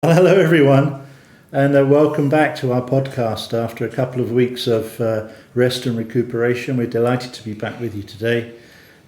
Hello, everyone, and welcome back to our podcast after a couple of weeks of rest and recuperation. We're delighted to be back with you today.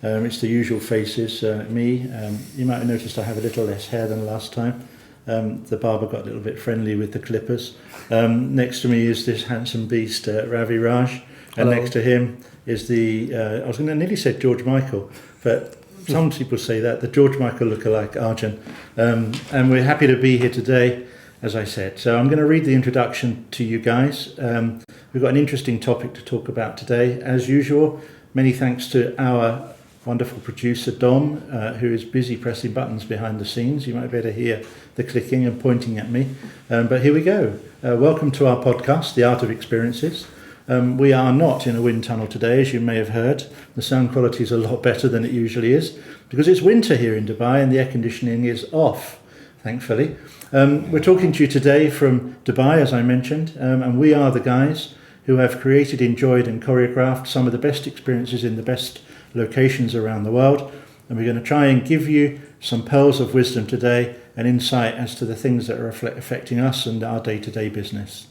It's the usual faces, me. You might have noticed I have a little less hair than last time. The barber got a little bit friendly with the clippers. Next to me is this handsome beast, Ravi Raj, and Hello. Next to him is I was going to nearly say George Michael, but some people say that, the George Michael lookalike Arjun. And we're happy to be here today, as I said. So I'm going to read the introduction to you guys. We've got an interesting topic to talk about today. As usual, many thanks to our wonderful producer, Dom, who is busy pressing buttons behind the scenes. You might be able to hear the clicking and pointing at me. But here we go. Welcome to our podcast, The Art of Experiences. We are not in a wind tunnel today, as you may have heard. The sound quality is a lot better than it usually is because it's winter here in Dubai and the air conditioning is off, thankfully. We're talking to you today from Dubai, as I mentioned, and we are the guys who have created, enjoyed and choreographed some of the best experiences in the best locations around the world. And we're going to try and give you some pearls of wisdom today and insight as to the things that are affecting us and our day-to-day business.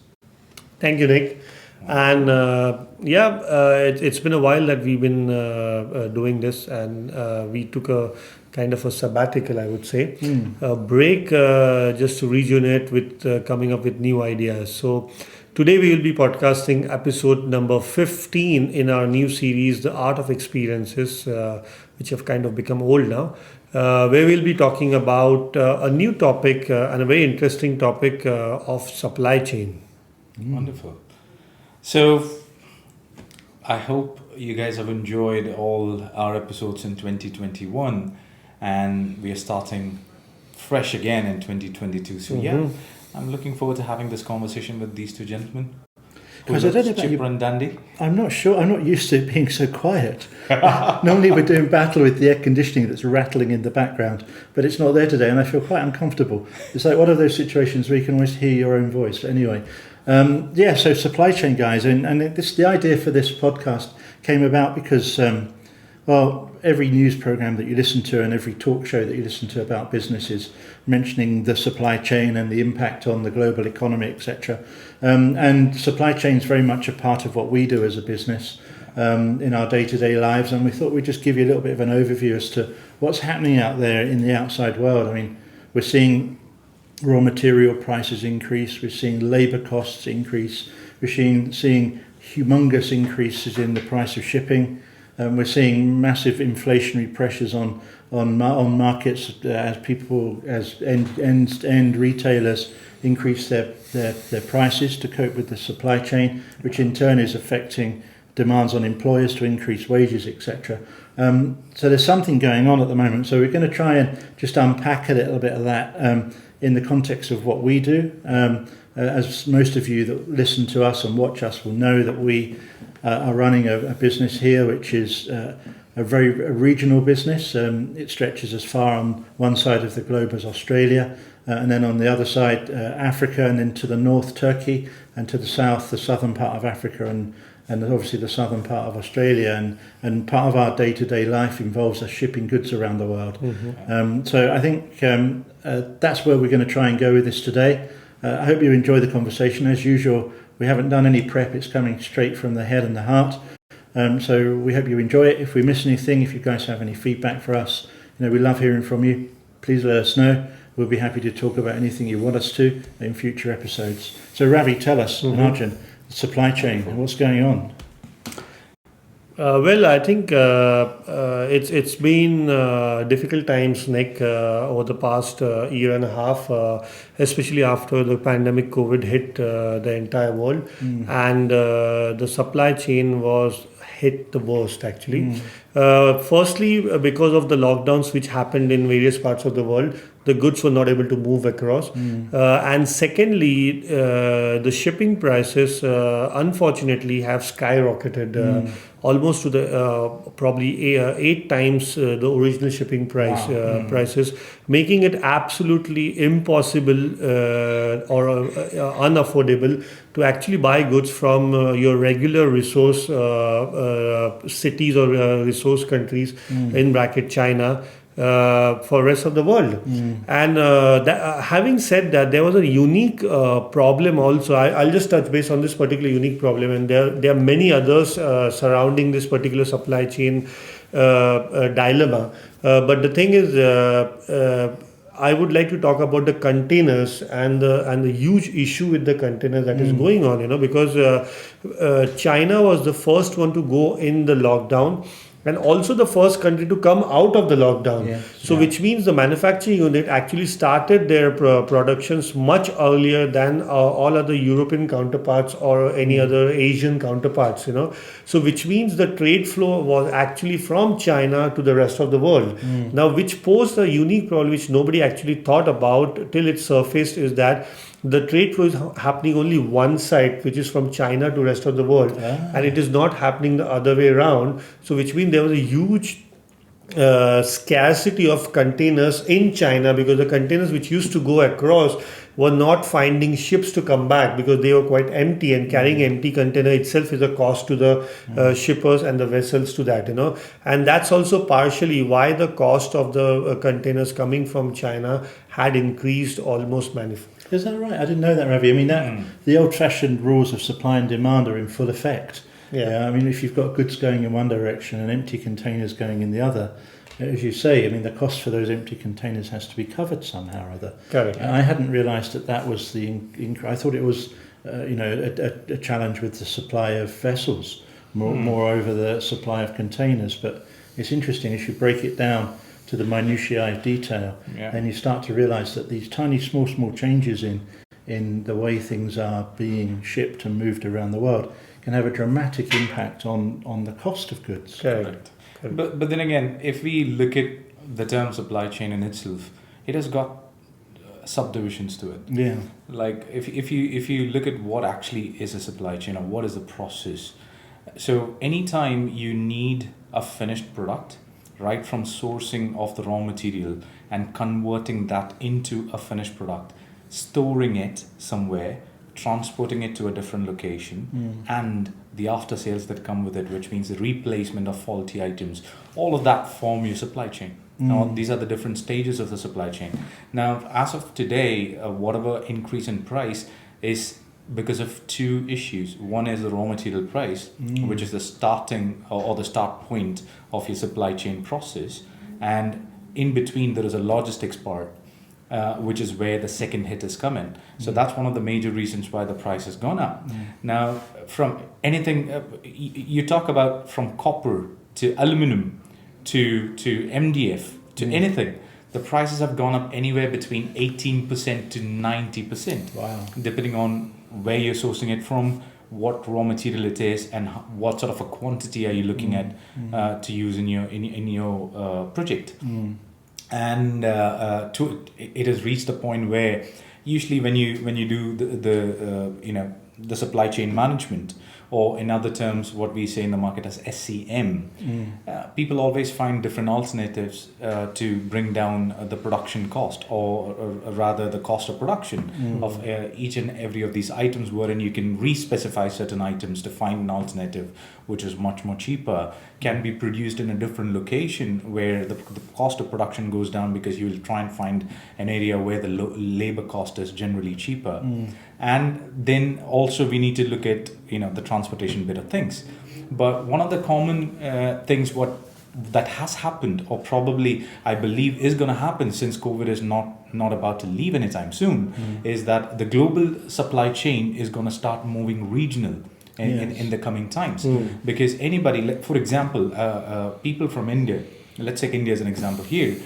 Thank you, Nick. And it's been a while that we've been doing this, and we took a kind of a sabbatical, I would say, a break just to rejuvenate with coming up with new ideas. So today we will be podcasting episode number 15 in our new series, The Art of Experiences, which have kind of become old now, where we'll be talking about a new topic and a very interesting topic of supply chain. Wonderful. So, I hope you guys have enjoyed all our episodes in 2021 and we are starting fresh again in 2022. So I'm looking forward to having this conversation with these two gentlemen. Because I don't know about chipper and dandy. I'm not sure. I'm not used to it being so quiet. Normally we're doing battle with the air conditioning that's rattling in the background, but it's not there today and I feel quite uncomfortable. It's like one of those situations where you can always hear your own voice. But anyway, so supply chain guys, and the idea for this podcast came about because, every news program that you listen to and every talk show that you listen to about businesses mentioning the supply chain and the impact on the global economy, etc. And supply chain is very much a part of what we do as a business in our day-to-day lives. And we thought we'd just give you a little bit of an overview as to what's happening out there in the outside world. I mean, we're seeing raw material prices increase, we're seeing labour costs increase, we're seeing humongous increases in the price of shipping, we're seeing massive inflationary pressures on markets as end retailers increase their prices to cope with the supply chain, which in turn is affecting demands on employers to increase wages, etc. So there's something going on at the moment. So we're going to try and just unpack a little bit of that in the context of what we do. As most of you that listen to us and watch us will know, that we are running a business here which is a regional business. It stretches as far on one side of the globe as Australia, and then on the other side Africa, and then to the north Turkey, and to the south the southern part of Africa, and obviously the southern part of Australia, and part of our day-to-day life involves us shipping goods around the world. So I think that's where we're going to try and go with this today. I hope you enjoy the conversation. As usual, we haven't done any prep, it's coming straight from the head and the heart. So we hope you enjoy it. If we miss anything, if you guys have any feedback for us, we love hearing from you. Please let us know. We'll be happy to talk about anything you want us to in future episodes. So Ravi, tell us, and Arjun, supply chain and what's going on. I think it's been difficult times, Nick, over the past year and a half, especially after the pandemic COVID hit the entire world, and the supply chain was hit the worst actually. Firstly, because of the lockdowns which happened in various parts of the world, the goods were not able to move across. And secondly, the shipping prices unfortunately have skyrocketed almost to the probably 8 times the original shipping prices, making it absolutely impossible or unaffordable to actually buy goods from your regular resource cities or resource countries, in bracket China, for rest of the world. And having said that, there was a unique problem also. I'll just touch base on this particular unique problem, and there are many others surrounding this particular supply chain dilemma. But the thing is, I would like to talk about the containers and the huge issue with the containers that is going on, because China was the first one to go in the lockdown, and also the first country to come out of the lockdown. Which means the manufacturing unit actually started their productions much earlier than all other European counterparts or any other Asian counterparts, So which means the trade flow was actually from China to the rest of the world. Now, which posed a unique problem which nobody actually thought about till it surfaced, is that the trade flow is happening only one side, which is from China to rest of the world, and it is not happening the other way around. So which means there was a huge scarcity of containers in China, because the containers which used to go across were not finding ships to come back because they were quite empty, and carrying empty container itself is a cost to the shippers and the vessels to that, and that's also partially why the cost of the containers coming from China had increased almost manifold. Is that right? I didn't know that, Ravi. I mean, the old-fashioned rules of supply and demand are in full effect. I mean, if you've got goods going in one direction and empty containers going in the other, as you say, I mean, the cost for those empty containers has to be covered somehow or other. Correct. I hadn't realised that was the. I thought it was, a challenge with the supply of vessels, more over the supply of containers. But it's interesting as you break it down to the minutiae detail, then you start to realise that these tiny, small changes in the way things are being shipped and moved around the world can have a dramatic impact on the cost of goods. Correct. But then again, if we look at the term supply chain in itself, it has got subdivisions to it. Yeah. Like if you look at what actually is a supply chain or what is the process, so anytime you need a finished product, right from sourcing of the raw material and converting that into a finished product, storing it somewhere, transporting it to a different location, and the after sales that come with it, which means the replacement of faulty items, all of that form your supply chain. Now, these are the different stages of the supply chain. Now, as of today, whatever increase in price is because of two issues. One is the raw material price, which is the starting or the start point of your supply chain process. And in between, there is a logistics part, which is where the second hit is coming. So that's one of the major reasons why the price has gone up. Now, from anything, you talk about from copper to aluminum to MDF to anything, the prices have gone up anywhere between 18% to 90%. Wow. Depending on where you're sourcing it from, what raw material it is, and what sort of a quantity are you looking at to use in your project. And it has reached a point where usually when you do the supply chain management, or in other terms what we say in the market as SCM, people always find different alternatives to bring down the production cost, or rather the cost of production of each and every of these items, wherein you can re-specify certain items to find an alternative which is much more cheaper, can be produced in a different location where the cost of production goes down, because you will try and find an area where the labor cost is generally cheaper. And then also we need to look at the transportation bit of things. But one of the common things that has happened, or probably I believe is going to happen since COVID is not about to leave anytime soon, is that the global supply chain is going to start moving regional in the coming times. Because anybody, for example, people from India, let's take India as an example here,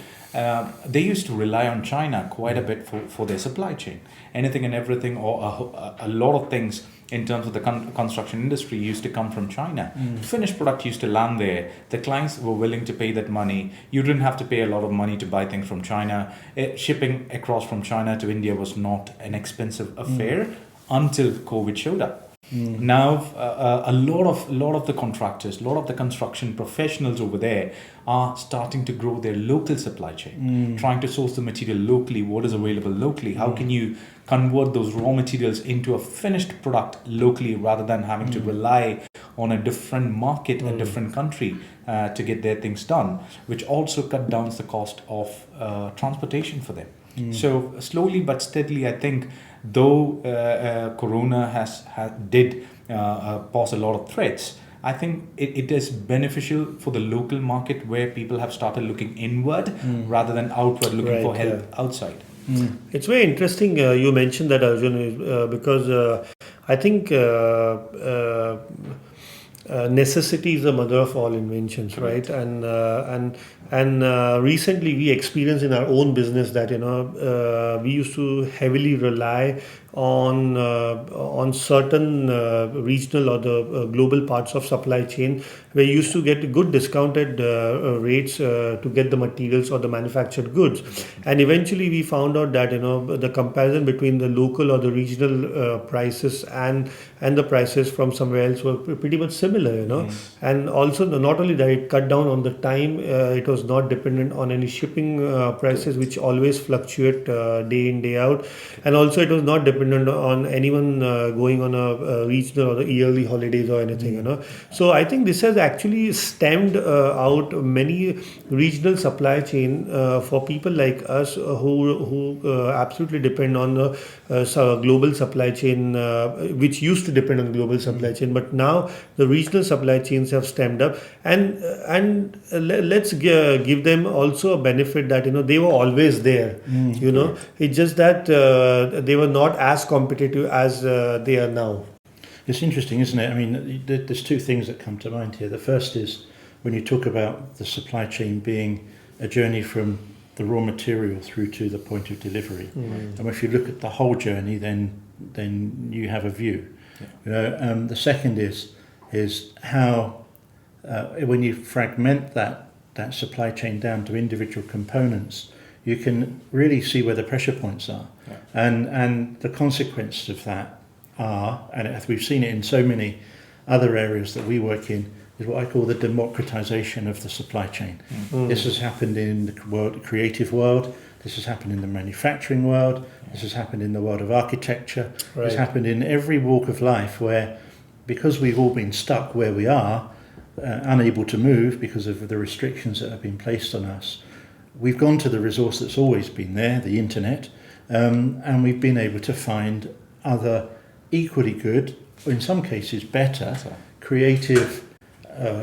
they used to rely on China quite a bit for their supply chain. Anything and everything, or a lot of things in terms of the construction industry used to come from China. Finished product used to land there. The clients were willing to pay that money. You didn't have to pay a lot of money to buy things from China. Shipping across from China to India was not an expensive affair until COVID showed up. Now, a lot of the contractors, a lot of the construction professionals over there are starting to grow their local supply chain, trying to source the material locally, what is available locally. How can you convert those raw materials into a finished product locally, rather than having to rely on a different market, a different country to get their things done, which also cut down the cost of transportation for them. So slowly but steadily, I think, though Corona did pose a lot of threats, I think it is beneficial for the local market where people have started looking inward rather than outward, looking for help outside. It's very interesting you mentioned that, Arjun, because I think necessity is the mother of all inventions, right? And recently we experienced in our own business that we used to heavily rely on certain regional or the global parts of supply chain, where you used to get good discounted rates to get the materials or the manufactured goods. And eventually we found out that the comparison between the local or the regional prices and the prices from somewhere else were pretty much similar. And also not only that, it cut down on the time. It was not dependent on any shipping prices, which always fluctuate day in, day out. And also it was not dependent on anyone going on a regional or the yearly holidays or anything. So I think this has actually stemmed out many regional supply chain for people like us who absolutely depend on the global supply chain, which used to depend on global supply chain, but now the regional supply chains have stemmed up, and let's give them also a benefit that they were always there. It's just that they were not as competitive as they are now. It's interesting, isn't it? I mean, there's two things that come to mind here. The first is when you talk about the supply chain being a journey from the raw material through to the point of delivery. And if you look at the whole journey, then you have a view. The second is how when you fragment that supply chain down to individual components, you can really see where the pressure points are. And the consequences of that are, and we've seen it in so many other areas that we work in, is what I call the democratization of the supply chain. This has happened in the creative world, this has happened in the manufacturing world, this has happened in the world of architecture, it's happened in every walk of life, where because we've all been stuck where we are, unable to move because of the restrictions that have been placed on us, we've gone to the resource that's always been there, the internet, and we've been able to find other equally good, or in some cases better, creative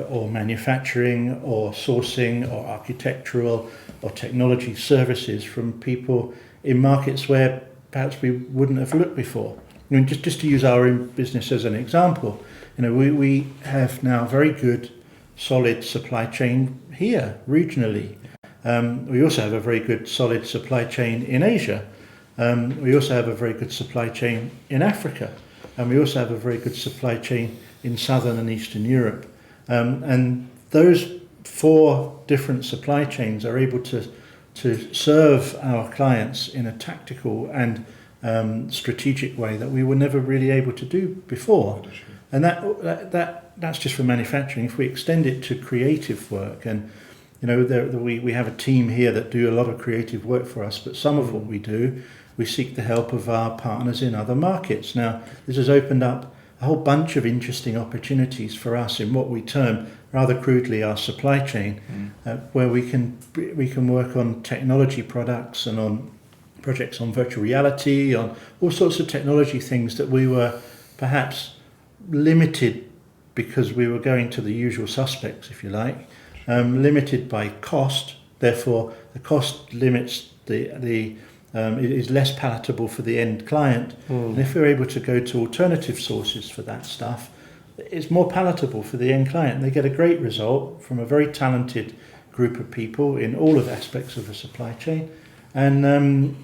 or manufacturing or sourcing or architectural or technology services from people in markets where perhaps we wouldn't have looked before. I mean, just to use our own business as an example, we have now very good, solid supply chain here regionally. We also have a very good, solid supply chain in Asia. We also have a very good supply chain in Africa. And we also have a very good supply chain in Southern and Eastern Europe. And those four different supply chains are able to serve our clients in a tactical and strategic way that we were never really able to do before. And that's just for manufacturing. If we extend it to creative work, and we have a team here that do a lot of creative work for us, but some of what we do, we seek the help of our partners in other markets. Now, this has opened up a whole bunch of interesting opportunities for us in what we term, rather crudely, our supply chain, where we can work on technology products and on projects on virtual reality, on all sorts of technology things that we were perhaps limited because we were going to the usual suspects, if you like, limited by cost. Therefore, the cost limits it is less palatable for the end client. And if we're able to go to alternative sources for that stuff, it's more palatable for the end client. They get a great result from a very talented group of people in all of the aspects of the supply chain, and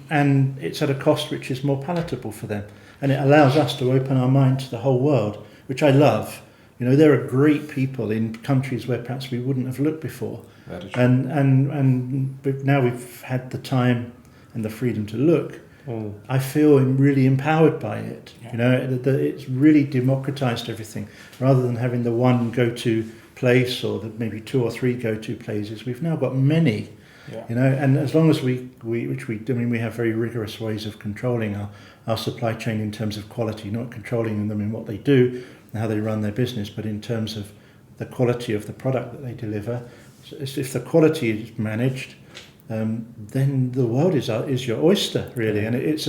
it's at a cost which is more palatable for them. And it allows us to open our mind to the whole world, which I love. There are great people in countries where perhaps we wouldn't have looked before. And now we've had the time and the freedom to look. I feel really empowered by it. It's really democratized everything. Rather than having the one go-to place or maybe two or three go-to places, we've now got many. And as long as we have very rigorous ways of controlling our supply chain in terms of quality, not controlling them in what they do, and how they run their business, but in terms of the quality of the product that they deliver. So if the quality is managed, then the world is your oyster, really. And it's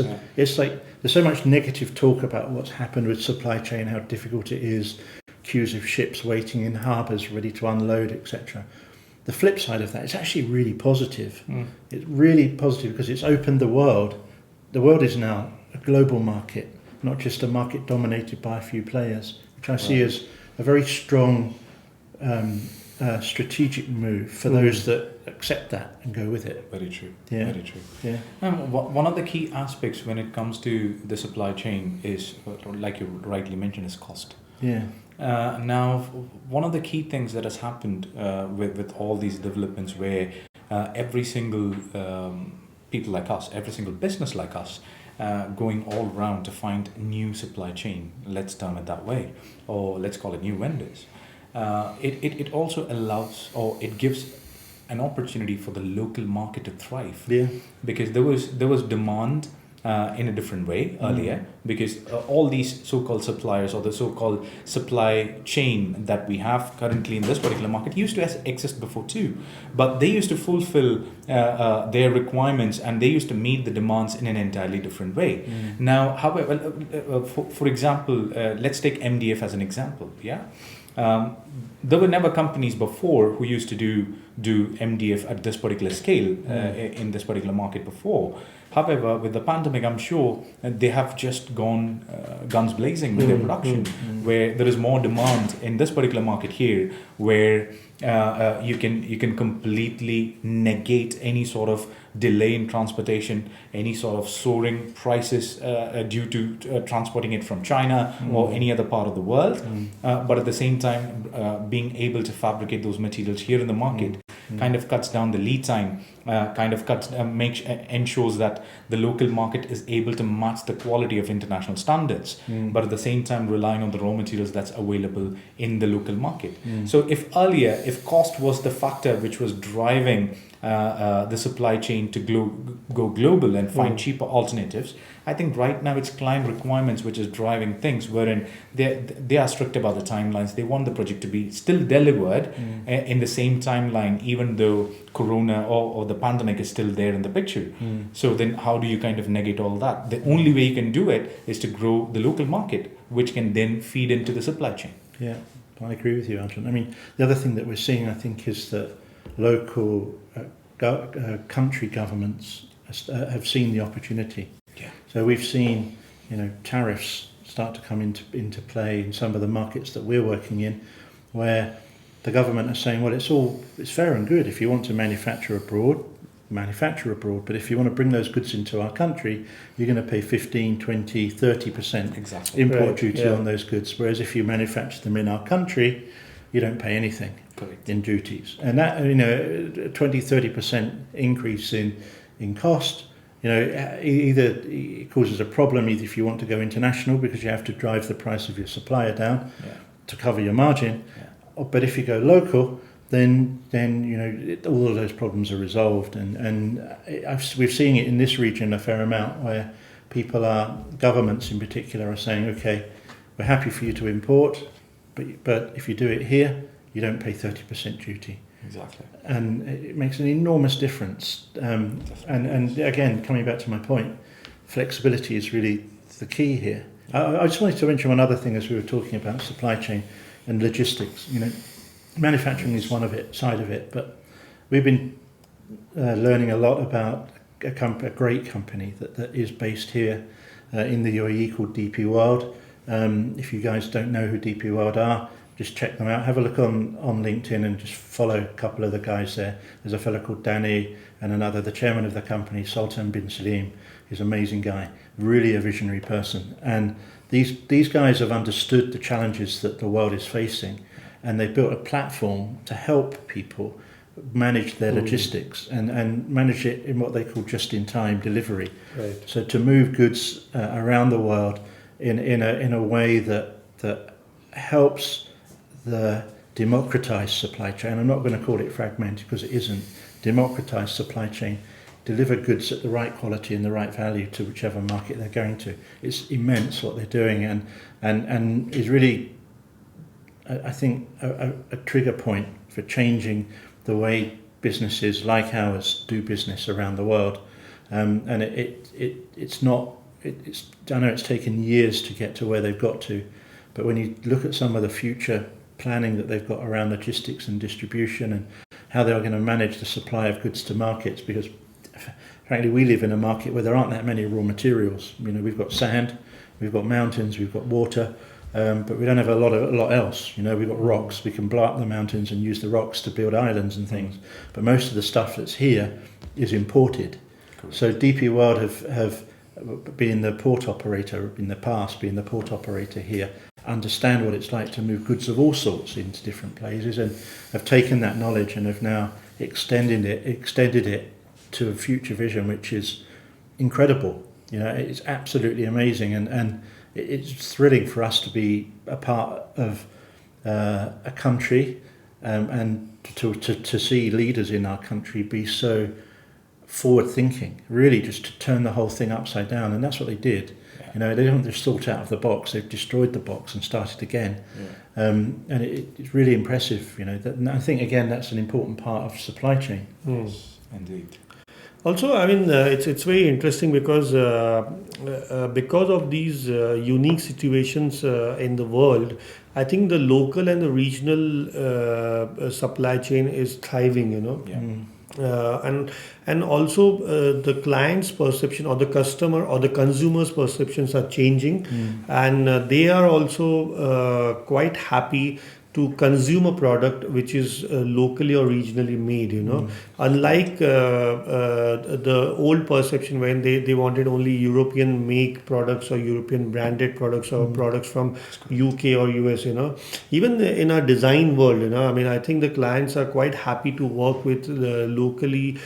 like there's so much negative talk about what's happened with supply chain, how difficult it is, queues of ships waiting in harbours ready to unload, etc. The flip side of that, it's actually really positive. It's really positive because it's opened the world. The world is now a global market, not just a market dominated by a few players, which I see as a very strong strategic move for those that accept that and go with it. Very true. Yeah. Very true. Yeah. One of the key aspects when it comes to the supply chain is, like you rightly mentioned, is cost. Yeah. Now, one of the key things that has happened with all these developments, where every single people like us, every single business like us, going all around to find new supply chain, let's term it that way, or let's call it new vendors. It also allows, or it gives an opportunity for the local market to thrive. Yeah. Because there was demand in a different way earlier, because all these so-called suppliers, or the so-called supply chain that we have currently in this particular market, used to exist before too, but they used to fulfill their requirements, and they used to meet the demands in an entirely different way. Now, however, for example, let's take MDF as an example. There were never companies before who used to do MDF at this particular scale in this particular market before. However, with the pandemic, I'm sure they have just gone guns blazing with their production, where there is more demand in this particular market here, where you can completely negate any sort of delay in transportation, any sort of soaring prices due to transporting it from China or any other part of the world. But at the same time, being able to fabricate those materials here in the market kind of cuts down the lead time, ensures that the local market is able to match the quality of international standards, but at the same time relying on the raw materials that's available in the local market. So if cost was the factor which was driving the supply chain to go global and find cheaper alternatives, I think right now it's client requirements which is driving things, wherein they are strict about the timelines. They want the project to be still delivered in the same timeline, even though Corona or the pandemic is still there in the picture. So then how do you kind of negate all that? The only way you can do it is to grow the local market, which can then feed into the supply chain. Yeah, I agree with you, Arjun. I mean, the other thing that we're seeing, I think, is that local country governments have seen the opportunity. Yeah. So we've seen, tariffs start to come into play in some of the markets that we're working in, where the government are saying, well, it's fair and good if you want to manufacture abroad, but if you want to bring those goods into our country, you're going to pay 15, 20, 30% import duty on those goods. Whereas if you manufacture them in our country, you don't pay anything in duties. And that, 20, 30% increase in cost, either it causes a problem either if you want to go international because you have to drive the price of your supplier down to cover your margin, but if you go local, then all of those problems are resolved. And we've seen it in this region a fair amount, where governments in particular are saying, okay, we're happy for you to import, but if you do it here, you don't pay 30% duty. Exactly. And it makes an enormous difference. And again, coming back to my point, flexibility is really the key here. I just wanted to mention one other thing as we were talking about supply chain and logistics. Manufacturing is one side of it, but we've been learning a lot about a great company that is based here in the UAE called DP World. If you guys don't know who DP World are, just check them out. Have a look on LinkedIn and just follow a couple of the guys there. There's a fellow called Danny and another, the chairman of the company, Sultan bin Salim. He's an amazing guy, really a visionary person. And these guys have understood the challenges that the world is facing, and they built a platform to help people manage their logistics and manage it in what they call just-in-time delivery. Right. So to move goods around the world in a way that helps the democratized supply chain. I'm not going to call it fragmented because it isn't. Democratized supply chain, deliver goods at the right quality and the right value to whichever market they're going to. It's immense what they're doing, and is really I think, a trigger point for changing the way businesses like ours do business around the world. And it's not. I know it's taken years to get to where they've got to, but when you look at some of the future planning that they've got around logistics and distribution and how they are going to manage the supply of goods to markets, because frankly we live in a market where there aren't that many raw materials. We've got sand, we've got mountains, we've got water, but we don't have a lot else. We've got rocks. We can blow up the mountains and use the rocks to build islands and things, but most of the stuff that's here is imported. Correct. So DP World have been the port operator in the past, being the port operator here, understand what it's like to move goods of all sorts into different places, and have taken that knowledge and have now extended it to a future vision which is incredible. It's absolutely amazing, and it's thrilling for us to be a part of a country, and to see leaders in our country be so forward thinking, really just to turn the whole thing upside down. And that's what they did. They don't just thought out of the box, they've destroyed the box and started again. And it's really impressive. And I think again that's an important part of supply chain. Yes, indeed. Also, it's very interesting because of these unique situations in the world, I think the local and the regional supply chain is thriving. And also the client's perception, or the customer or the consumer's perceptions are changing, and they are also quite happy to consume a product which is locally or regionally made, unlike the old perception when they wanted only European make products or European branded products or products from UK or US. Even in our design world, I think the clients are quite happy to work with the locally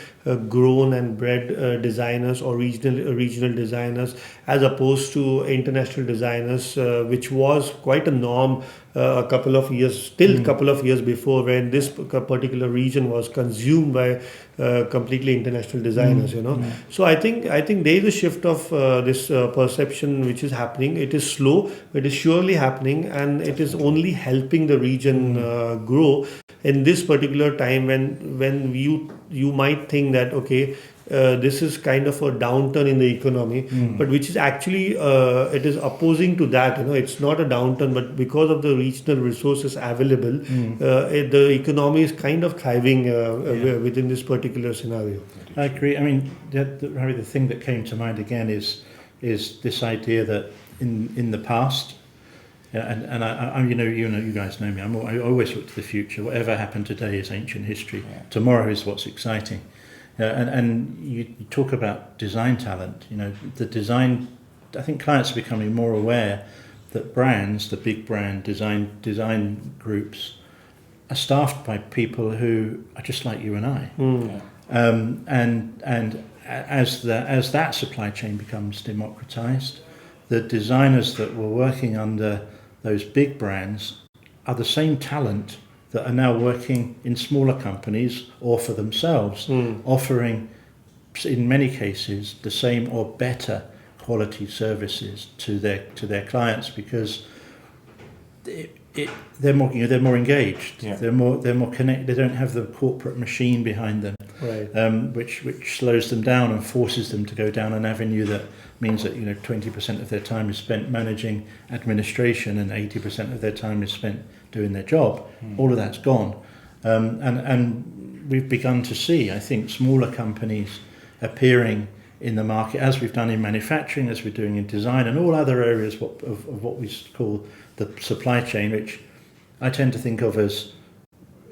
grown and bred designers or regional designers, as opposed to international designers, which was quite a norm a couple of years before, when this particular region was consumed by completely international designers. So I think there is a shift of this perception which is happening. It is slow, but it is surely happening, and it is only helping the region grow in this particular time when you might think that this is kind of a downturn in the economy, but which is actually it is opposing to that. It's not a downturn, but because of the regional resources available, the economy is kind of thriving within this particular scenario. I agree. The thing that came to mind again is this idea that in the past, and I you guys know me. I always look to the future. Whatever happened today is ancient history. Tomorrow is what's exciting. And you talk about design talent. The design. I think clients are becoming more aware that brands, the big brand design groups, are staffed by people who are just like you and I. And as that supply chain becomes democratized, the designers that were working under those big brands are the same talent that are now working in smaller companies or for themselves, offering, in many cases, the same or better quality services to their clients, because they're more engaged, they're more connected. They don't have the corporate machine behind them, which slows them down and forces them to go down an avenue that means that 20% of their time is spent managing administration and 80% of their time is spent doing their job. All of that's gone, and we've begun to see, I think, smaller companies appearing in the market, as we've done in manufacturing, as we're doing in design, and all other areas of what we call the supply chain, which I tend to think of as,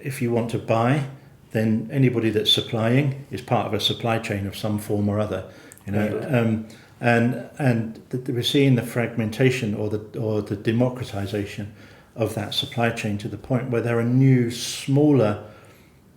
if you want to buy, then anybody that's supplying is part of a supply chain of some form or other. We're seeing the fragmentation or the democratization of that supply chain to the point where there are new, smaller,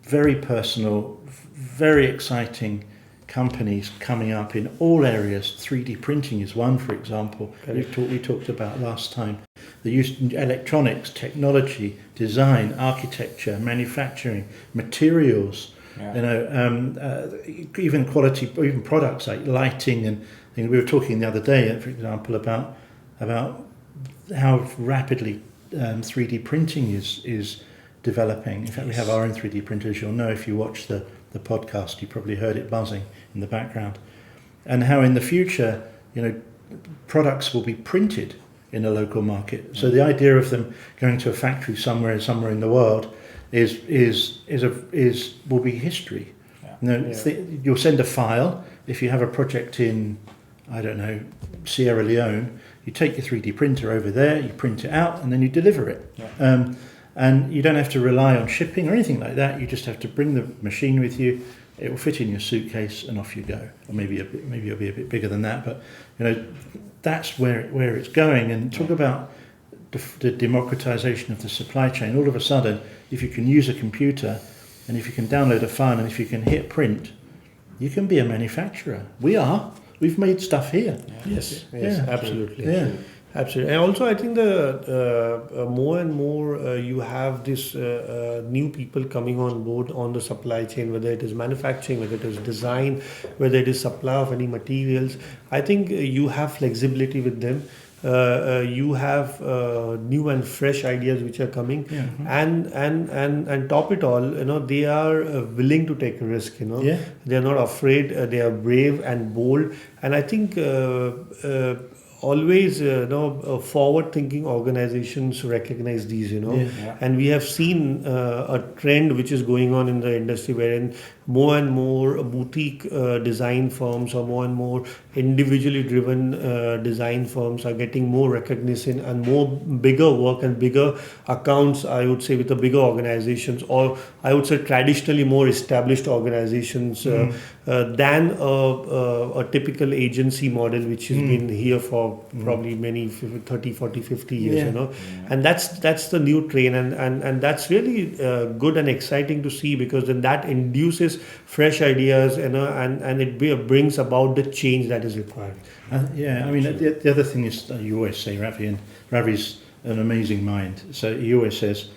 very personal, very exciting companies coming up in all areas. 3D printing is one, for example. We talked about last time. The use of electronics, technology, design, architecture, manufacturing, materials. Even quality, even products like lighting and things. We were talking the other day, for example, about how rapidly 3D printing is developing. In fact, we have our own 3D printers. You'll know if you watch the podcast, you probably heard it buzzing in the background. And how in the future, products will be printed in a local market. So the idea of them going to a factory somewhere in the world will be history. You'll send a file. If you have a project in, I don't know, Sierra Leone, you take your 3D printer over there, you print it out, and then you deliver it. And you don't have to rely on shipping or anything like that. You just have to bring the machine with you. It will fit in your suitcase, and off you go. Or maybe it'll be a bit bigger than that. But that's where it's going. And talk about the democratization of the supply chain. All of a sudden, if you can use a computer, and if you can download a file, and if you can hit print, you can be a manufacturer. We've made stuff here. Yes, absolutely. Yeah. Absolutely. And also I think the more and more you have this new people coming on board on the supply chain, whether it is manufacturing, whether it is design, whether it is supply of any materials. I think you have flexibility with them. You have new and fresh ideas which are coming, and top it all, they are willing to take a risk. They are not afraid. They are brave and bold, and I think always forward-thinking organizations recognize these. And we have seen a trend which is going on in the industry, wherein more and more boutique design firms or more and more individually driven design firms are getting more recognition and more bigger work and bigger accounts, I would say, with the bigger organizations, or I would say traditionally more established organizations than a typical agency model which has been here for probably many 30, 40, 50 years. And that's the new train, and that's really good and exciting to see, because then that induces fresh ideas, and it brings about the change that is required. The other thing is, you always say, Ravi, and Ravi's an amazing mind. So he always says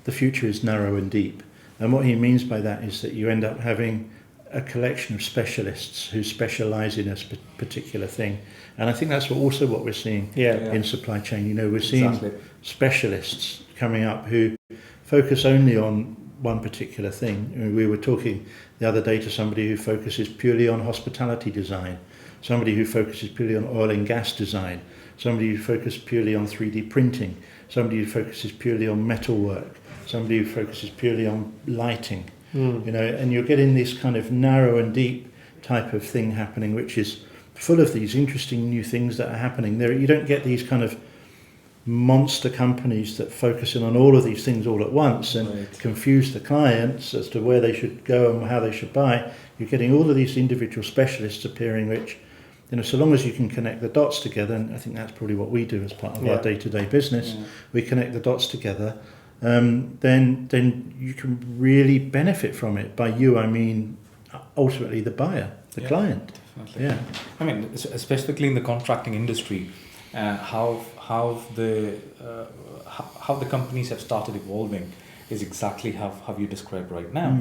the future is narrow and deep, and what he means by that is that you end up having a collection of specialists who specialize in a particular thing. And I think that's what we're seeing in supply chain. We're seeing specialists coming up who focus only on one particular thing. We were talking the other day to somebody who focuses purely on hospitality design, somebody who focuses purely on oil and gas design, somebody who focuses purely on 3D printing, somebody who focuses purely on metalwork, somebody who focuses purely on lighting. And you're getting this kind of narrow and deep type of thing happening, which is full of these interesting new things that are happening. You don't get these kind of monster companies that focus in on all of these things all at once and confuse the clients as to where they should go and how they should buy. You're getting all of these individual specialists appearing, which, so long as you can connect the dots together, and I think that's probably what we do as part of our day-to-day business, we connect the dots together, then you can really benefit from it. By you, I mean ultimately the buyer, the client. Definitely. Yeah. I mean, specifically in the contracting industry, how the companies have started evolving is exactly how you described right now,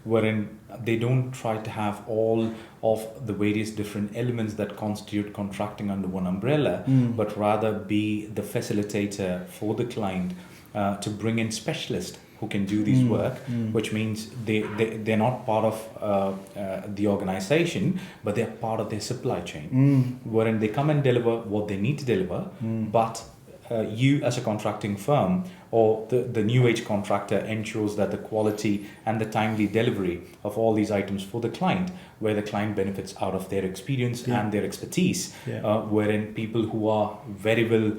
wherein they don't try to have all of the various different elements that constitute contracting under one umbrella, but rather be the facilitator for the client to bring in specialists who can do this work, which means they're not part of the organization, but they're part of their supply chain, wherein they come and deliver what they need to deliver, but you as a contracting firm or the new age contractor ensures that the quality and the timely delivery of all these items for the client, where the client benefits out of their experience and their expertise, wherein people who are very well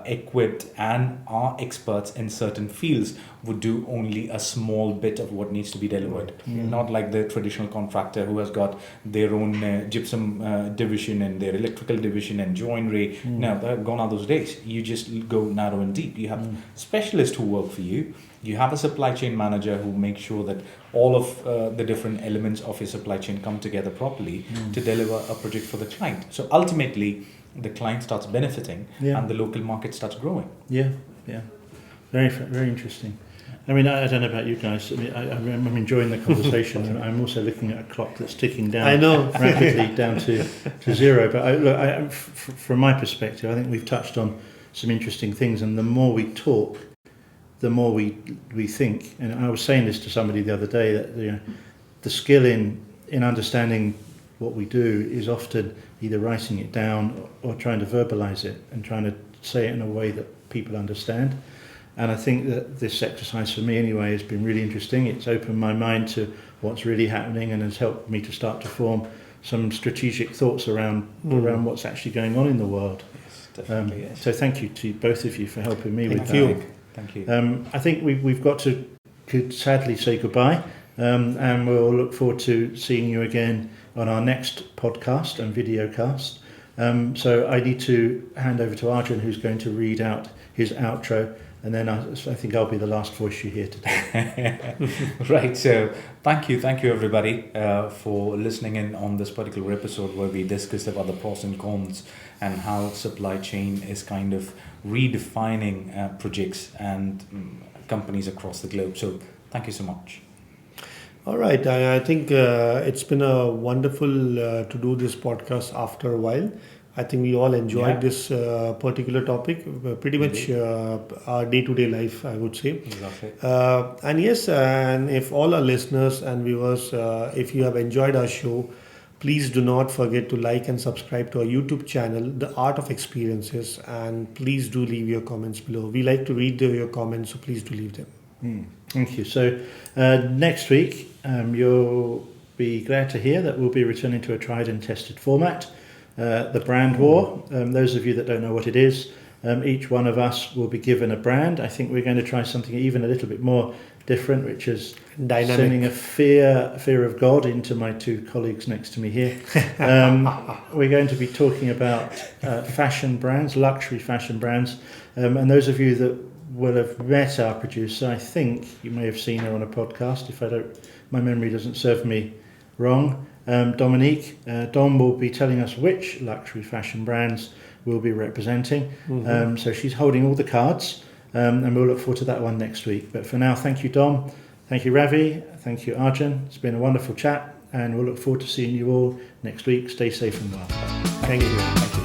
equipped and are experts in certain fields would do only a small bit of what needs to be delivered. Not like the traditional contractor who has got their own gypsum division and their electrical division and joinery. No, they're gone are those days. You just go narrow and deep. You have specialists who work for you. You have a supply chain manager who makes sure that all of the different elements of your supply chain come together properly to deliver a project for the client. So ultimately, the client starts benefiting and the local market starts growing. Very, very interesting. I mean, I don't know about you guys. I mean, I'm enjoying the conversation. I'm also looking at a clock that's ticking down. I know. Rapidly down to zero. But from my perspective, I think we've touched on some interesting things. And the more we talk, the more we think. And I was saying this to somebody the other day, that the skill in understanding what we do is often either writing it down or trying to verbalize it and trying to say it in a way that people understand. And I think that this exercise for me anyway has been really interesting. It's opened my mind to what's really happening and has helped me to start to form some strategic thoughts around what's actually going on in the world. Yes, definitely. Yes. So thank you to both of you for helping me with that. Thank you. I think we've got to sadly say goodbye, and we'll look forward to seeing you again on our next podcast and video cast. So I need to hand over to Arjun, who's going to read out his outro, and then I think I'll be the last voice you hear today. Right, so thank you everybody for listening in on this particular episode where we discussed about the pros and cons and how supply chain is kind of redefining projects and companies across the globe. So thank you so much. All right, I think it's been a wonderful to do this podcast after a while. I think we all enjoyed this particular topic, pretty much our day-to-day life, I would say. Exactly. And yes, and if all our listeners and viewers, if you have enjoyed our show, please do not forget to like and subscribe to our YouTube channel, The Art of Experiences, and please do leave your comments below. We like to read your comments, so please do leave them. Thank you. So next week, you'll be glad to hear that we'll be returning to a tried and tested format. The brand war. Those of you that don't know what it is, each one of us will be given a brand. I think we're going to try something even a little bit more different, which is dynamic. Sending a fear of God into my two colleagues next to me here. We're going to be talking about fashion brands, luxury fashion brands, and those of you that will have met our producer, I think you may have seen her on a podcast. If my memory doesn't serve me wrong. Dominique. Dom will be telling us which luxury fashion brands we'll be representing. So she's holding all the cards, and we'll look forward to that one next week. But for now, thank you, Dom. Thank you, Ravi. Thank you, Arjun. It's been a wonderful chat, and we'll look forward to seeing you all next week. Stay safe and well. Thank you.